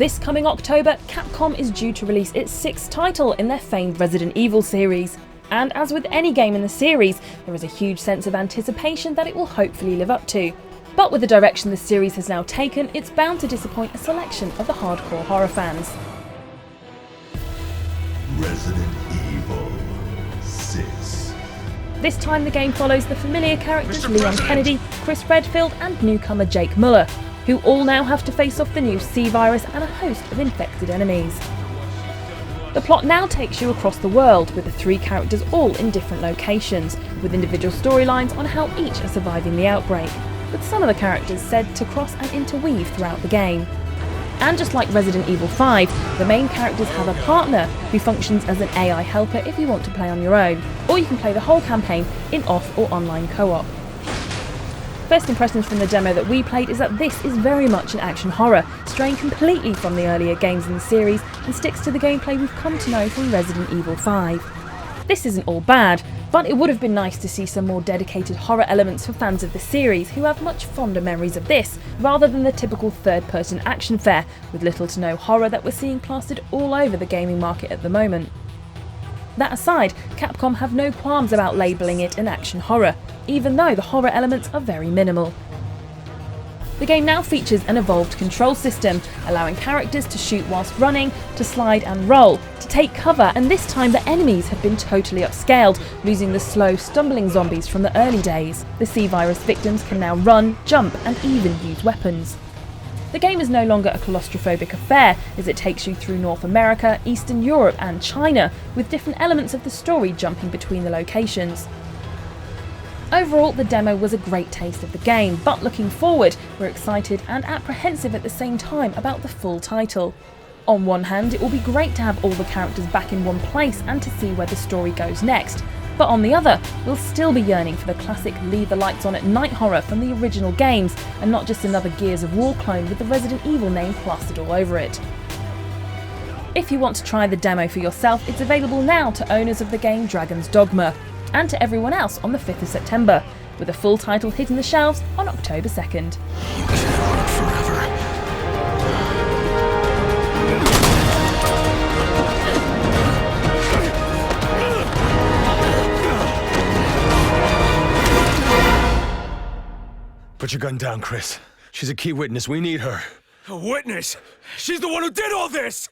This coming October, Capcom is due to release its 6th title in their famed Resident Evil series. And as with any game in the series, there is a huge sense of anticipation that it will hopefully live up to. But with the direction the series has now taken, it's bound to disappoint a selection of the hardcore horror fans. Resident Evil 6. This time the game follows the familiar characters Leon Kennedy, Chris Redfield and newcomer Jake Muller, who all now have to face off the new C-Virus and a host of infected enemies. The plot now takes you across the world, with the 3 characters all in different locations, with individual storylines on how each are surviving the outbreak, with some of the characters said to cross and interweave throughout the game. And just like Resident Evil 5, the main characters have a partner who functions as an AI helper if you want to play on your own, or you can play the whole campaign in off or online co-op. First impressions from the demo that we played is that this is very much an action horror, straying completely from the earlier games in the series and sticks to the gameplay we've come to know from Resident Evil 5. This isn't all bad, but it would have been nice to see some more dedicated horror elements for fans of the series who have much fonder memories of this, rather than the typical third-person action fare with little to no horror that we're seeing plastered all over the gaming market at the moment. That aside, Capcom have no qualms about labelling it an action horror, even though the horror elements are very minimal. The game now features an evolved control system, allowing characters to shoot whilst running, to slide and roll, to take cover, and this time the enemies have been totally upscaled, losing the slow, stumbling zombies from the early days. The C-Virus victims can now run, jump and even use weapons. The game is no longer a claustrophobic affair, as it takes you through North America, Eastern Europe and China, with different elements of the story jumping between the locations. Overall, the demo was a great taste of the game, but looking forward, we're excited and apprehensive at the same time about the full title. On one hand, it will be great to have all the characters back in one place and to see where the story goes next, but on the other, we'll still be yearning for the classic leave the lights on at night horror from the original games, and not just another Gears of War clone with the Resident Evil name plastered all over it. If you want to try the demo for yourself, it's available now to owners of the game Dragon's Dogma, and to everyone else on the 5th of September, with a full title hitting the shelves on October 2nd. You can't run forever. Put your gun down, Chris. She's a key witness. We need her. A witness? She's the one who did all this!